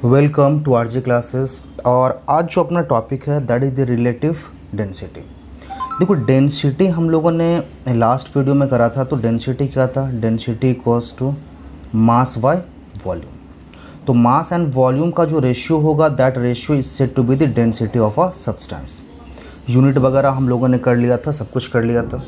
Welcome to RJ classes. और आज जो अपना टॉपिक है that is the relative density. देखो डेंसिटी हम लोगों ने लास्ट वीडियो में करा था, तो डेंसिटी क्या था? Density equals to mass by volume. तो मास एंड वॉल्यूम का जो रेशियो होगा that ratio is said to be the density of a substance. Unit वगैरह हम लोगों ने कर लिया था, सब कुछ कर लिया था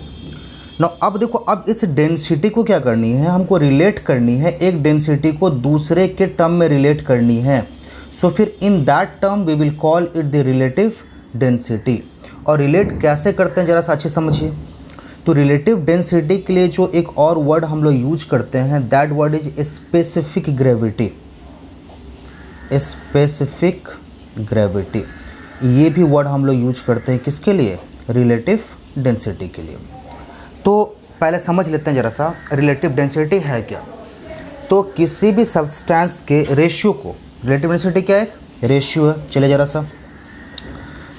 ना। अब देखो, अब इस डेंसिटी को क्या करनी है, हमको रिलेट करनी है, एक डेंसिटी को दूसरे के टर्म में रिलेट करनी है। सो फिर in that term we will call it the relative density. और रिलेट कैसे करते हैं ज़रा सा अच्छे समझिए। तो रिलेटिव डेंसिटी के लिए जो एक और वर्ड हम लोग यूज करते हैं that word is specific gravity. Specific gravity ये भी वर्ड हम लोग यूज करते हैं किसके लिए? रिलेटिव डेंसिटी के लिए। तो पहले समझ लेते हैं ज़रा सा रिलेटिव डेंसिटी है क्या। तो किसी भी सब्सटेंस के रेशियो को, रिलेटिव डेंसिटी क्या है? रेशियो है। चले ज़रा सा,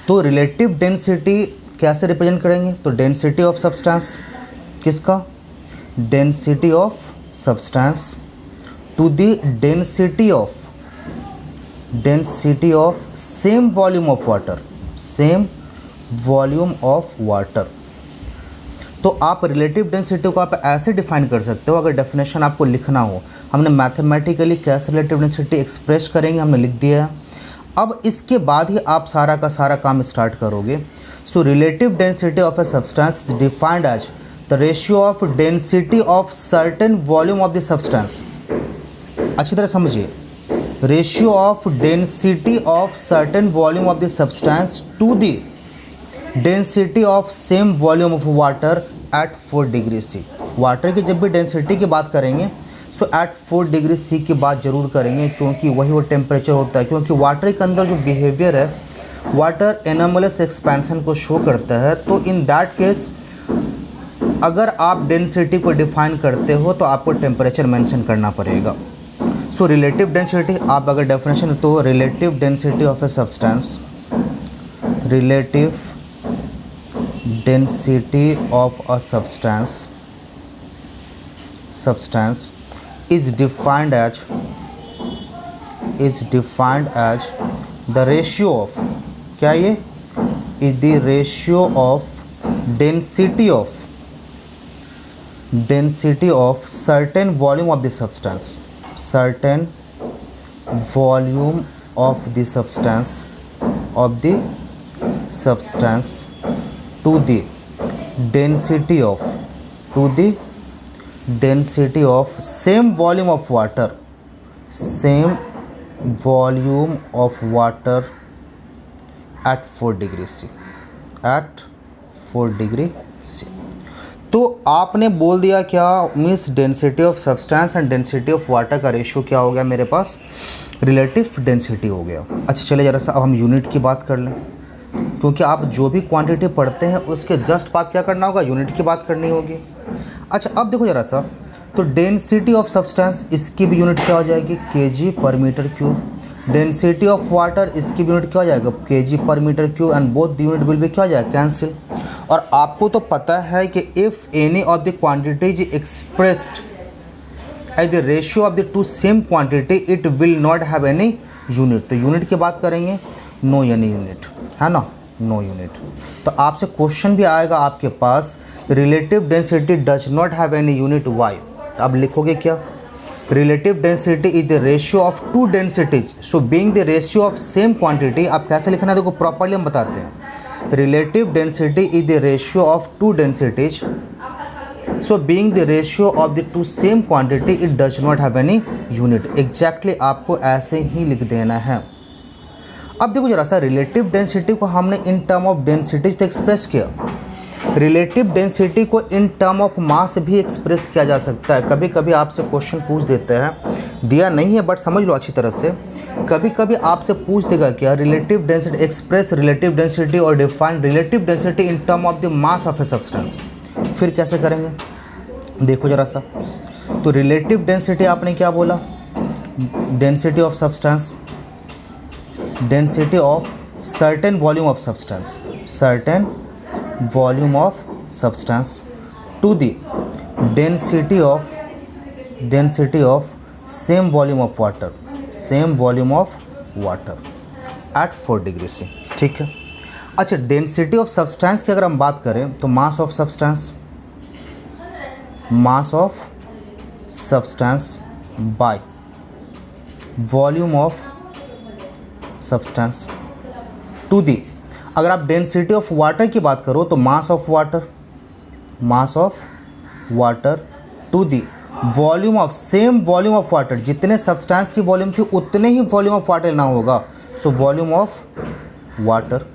तो रिलेटिव डेंसिटी कैसे रिप्रेजेंट करेंगे? तो डेंसिटी ऑफ सब्सटेंस, किसका? Density of substance to the density of same volume of water, same volume of water. तो आप रिलेटिव डेंसिटी को आप ऐसे डिफाइन कर सकते हो, अगर डेफिनेशन आपको लिखना हो। हमने मैथमेटिकली कैसे रिलेटिव डेंसिटी एक्सप्रेस करेंगे हमने लिख दिया है। अब इसके बाद ही आप सारा का सारा काम स्टार्ट करोगे। So relative density of a substance is defined as the ratio of density of certain volume of the substance. अच्छी तरह समझिए, ratio of density of certain volume of the substance to the density of same volume of water at 4 degree C. Water की जब भी density की बात करेंगे सो eight 4 degree सी की बात ज़रूर करेंगे, क्योंकि वही वो टेम्परेचर होता है। क्योंकि वाटर के अंदर जो बिहेवियर है, वाटर एनोमलस एक्सपेंशन को शो करता है। तो इन दैट केस अगर आप डेंसिटी को डिफाइन करते हो तो आपको टेम्परेचर मेंशन करना पड़ेगा। सो रिलेटिव डेंसिटी, आप अगर डेफिनेशन तो relative density of a substance, relative density of a substance is defined as the ratio of, क्या ये? is the ratio of density of certain volume of the substance, certain volume of the substance to the density of same volume of water at 4 degree C, at 4 degree C। तो आपने बोल दिया क्या? Means density of substance and density of water का ratio क्या हो गया मेरे पास? रिलेटिव डेंसिटी हो गया। अच्छा चले ज़रा सा अब हम यूनिट की बात कर लें, क्योंकि आप जो भी क्वांटिटी पढ़ते हैं उसके जस्ट बात क्या करना होगा? यूनिट की बात करनी होगी। अच्छा अब देखो ज़रा सा, तो डेंसिटी ऑफ सब्सटेंस इसकी भी यूनिट क्या हो जाएगी? KG per metre cube. Density of water इसकी भी यूनिट क्या हो जाएगा? KG per metre cube. And both the unit will be क्या हो जाएगा? कैंसिल। और आपको तो पता है कि if any of the quantities expressed at the ratio of the two same quantity it will not have any unit. तो यूनिट की बात करेंगे, नो एनी यूनिट, है ना? No unit. तो आपसे क्वेश्चन भी आएगा आपके पास, relative density does not have any unit, why? अब लिखोगे क्या? Relative density is the ratio of two densities. So being the ratio of same quantity, आप कैसे लिखना है देखो प्रॉपर्ली हम बताते हैं। Relative density is the ratio of two densities. So being the ratio of the two same quantity it does not have any unit. Exactly आपको ऐसे ही लिख देना है। अब देखो जरा सा, रिलेटिव डेंसिटी को हमने इन टर्म ऑफ डेंसिटी तो एक्सप्रेस किया, रिलेटिव डेंसिटी को इन टर्म ऑफ मास भी एक्सप्रेस किया जा सकता है। कभी कभी आपसे क्वेश्चन पूछ देते हैं, दिया नहीं है बट समझ लो अच्छी तरह से, कभी कभी आपसे पूछ देगा क्या? Relative density, express relative density और define relative density in term of the mass of a substance. फिर कैसे करेंगे देखो जरा सा। तो रिलेटिव डेंसिटी आपने क्या बोला? Density of substance, density of certain volume of substance, certain volume of substance to the density of same volume of water, same volume of water at 4 degree C, ठीक है। अच्छा, डेंसिटी ऑफ सब्सटेंस की अगर हम बात करें तो mass of substance by volume of substance to the, अगर आप डेंसिटी ऑफ वाटर की बात करो तो mass of water to the volume of, same volume of water, जितने सब्सटेंस की वॉल्यूम थी उतने ही वॉल्यूम ऑफ वाटर लेना होगा, so volume of water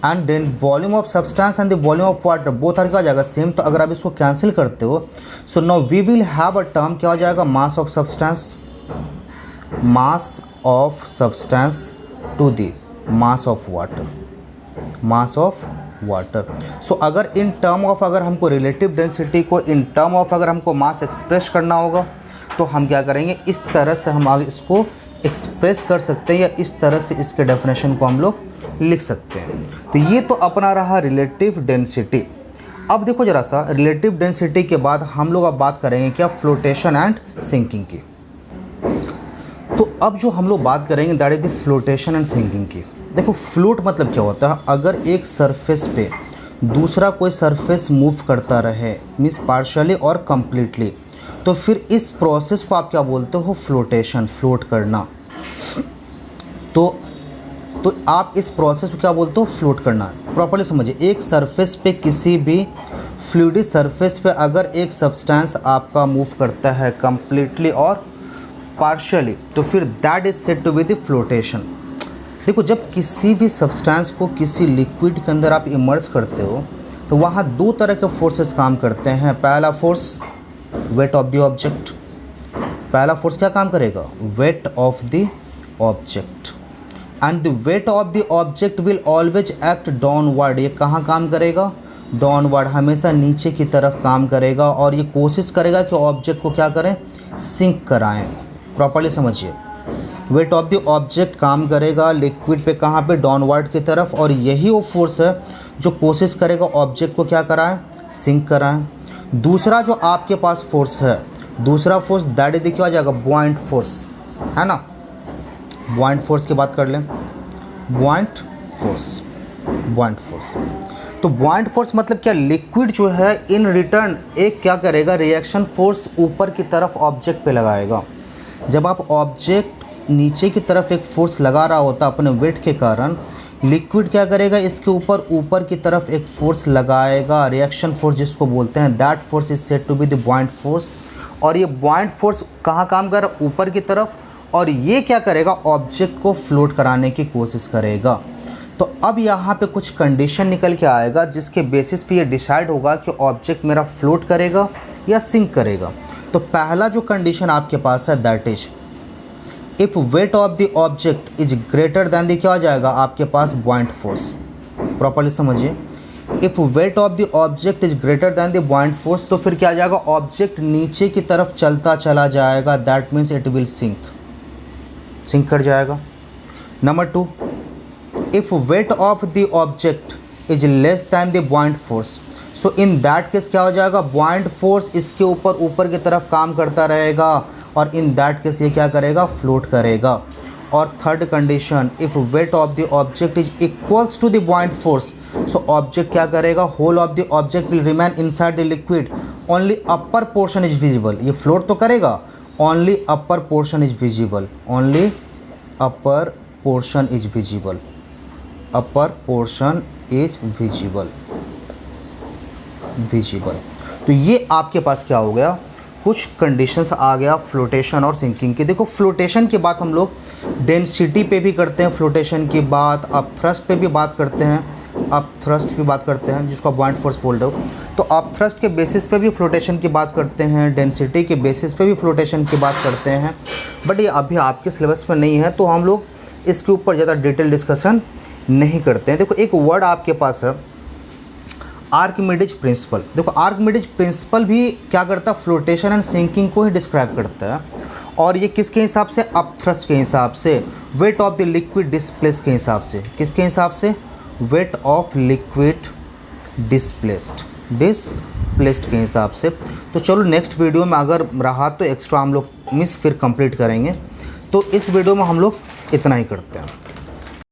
and then volume of substance and the volume of water both are क्या हो जाएगा सेम। तो अगर आप इसको कैंसिल करते हो so now we will have a term क्या हो जाएगा, mass of substance to the mass of water. So अगर इन टर्म ऑफ, अगर हमको रिलेटिव डेंसिटी को इन टर्म ऑफ अगर हमको मास एक्सप्रेस करना होगा तो हम क्या करेंगे, इस तरह से हम आगे इसको एक्सप्रेस कर सकते हैं या इस तरह से इसके डेफिनेशन को हम लोग लिख सकते हैं। तो ये तो अपना रहा रिलेटिव डेंसिटी। अब देखो जरा सा, रिलेटिव डेंसिटी के बाद हम लोग अब बात करेंगे क्या, फ्लोटेशन एंड सिंकिंग की। तो अब जो हम लोग बात करेंगे that is the flotation and sinking की। देखो फ्लोट मतलब क्या होता है, अगर एक सरफेस पे दूसरा कोई सरफेस मूव करता रहे मीन्स पार्शियली और कंप्लीटली, तो फिर इस प्रोसेस को आप क्या बोलते हो, फ्लोटेशन, फ्लोट करना। तो आप इस प्रोसेस को क्या बोलते हो, फ्लोट करना। प्रॉपर्ली समझिए, एक सरफेस पे, किसी भी फ्लूइड सरफेस पे अगर एक सब्सटेंस आपका मूव करता है कंप्लीटली और पार्शियली, तो फिर that is said to be the flotation. देखो, जब किसी भी सब्सटेंस को किसी लिक्विड के अंदर आप इमर्ज करते हो तो वहाँ दो तरह के फोर्सेस काम करते हैं। पहला force weight of the object, पहला फोर्स क्या काम करेगा, wait of the object, and the wait of the object will always act downward. ये कहाँ काम करेगा, डाउनवर्ड, हमेशा नीचे की तरफ काम करेगा और ये कोशिश करेगा कि ऑब्जेक्ट को क्या करें, सिंक कराएं। प्रॉपर्ली समझिए, वेट ऑफ द ऑब्जेक्ट काम करेगा लिक्विड पे, कहाँ पे, डाउनवर्ड की तरफ, और यही वो फोर्स है जो कोशिश करेगा ऑब्जेक्ट को क्या कराएं, सिंक कराएं। दूसरा जो आपके पास फोर्स है, दूसरा फोर्स दैट इज क्या हो जाएगा, बॉइंट फोर्स, है ना। बॉइंट फोर्स की बात कर लें, बॉइंट फोर्स। तो बॉइंट फोर्स मतलब क्या, लिक्विड जो है इन रिटर्न एक क्या करेगा, रिएक्शन फोर्स ऊपर की तरफ ऑब्जेक्ट पे लगाएगा। जब आप ऑब्जेक्ट नीचे की तरफ एक फोर्स लगा रहा होता अपने वेट के कारण, लिक्विड क्या करेगा, इसके ऊपर की तरफ एक फोर्स लगाएगा, रिएक्शन फोर्स जिसको बोलते हैं, that force is said to be the buoyant force. और ये बॉइंट फोर्स कहाँ काम कर रहा है, ऊपर की तरफ, और ये क्या करेगा, ऑब्जेक्ट को फ्लोट कराने की कोशिश करेगा। तो अब यहाँ पे कुछ कंडीशन निकल के आएगा जिसके बेसिस पे ये डिसाइड होगा कि ऑब्जेक्ट मेरा फ्लोट करेगा या सिंक करेगा। तो पहला जो कंडीशन आपके पास है that is if weight of the object is greater than the क्या हो जाएगा आपके पास, बॉइंट फोर्स। प्रॉपर्ली समझिए, if weight of the object is greater than the buoyant force, तो फिर क्या आ जाएगा, ऑब्जेक्ट नीचे की तरफ चलता चला जाएगा, that means it will sink कर जाएगा। Number 2, if weight of the object is less than the buoyant force, so in that case क्या हो जाएगा, बॉइंट फोर्स इसके ऊपर की तरफ काम करता रहेगा और इन दैट केस ये क्या करेगा, फ्लोट करेगा। और third condition, if weight of the object is equals to the buoyant force, so object क्या करेगा, whole of the object will remain inside the liquid, only upper portion is visible. ये float तो करेगा, only upper portion is visible, only upper portion is visible, upper portion is visible. तो ये आपके पास क्या हो गया, कुछ कंडीशंस आ गया फ्लोटेशन और सिंकिंग की। देखो फ्लोटेशन की बात हम लोग डेंसिटी पे भी करते हैं, फ्लोटेशन की बात अप थ्रस्ट पे भी बात करते हैं, जिसको आप बॉइंट फोर्स बोल रहे हो। तो अप थ्रस्ट के बेसिस पे भी फ्लोटेशन की बात करते हैं, डेंसिटी के बेसिस पे भी फ्लोटेशन की बात करते हैं, बट ये अभी आपके सिलेबस में नहीं है तो हम लोग इसके ऊपर ज़्यादा डिटेल डिस्कशन नहीं करते हैं। देखो एक वर्ड आपके पास है आर्किमिडीज प्रिंसिपल। देखो आर्किमिडीज प्रिंसिपल भी क्या करता है, फ्लोटेशन एंड सिंकिंग को ही डिस्क्राइब करता है, और ये किसके हिसाब से, अप थ्रस्ट के हिसाब से, wait of the liquid displace के हिसाब से, किसके हिसाब से, वेट ऑफ लिक्विड डिस्प्लेस्ड के हिसाब से। तो चलो नेक्स्ट वीडियो में अगर रहा तो एक्स्ट्रा हम लोग फिर कंप्लीट करेंगे। तो इस वीडियो में हम लोग इतना ही करते हैं।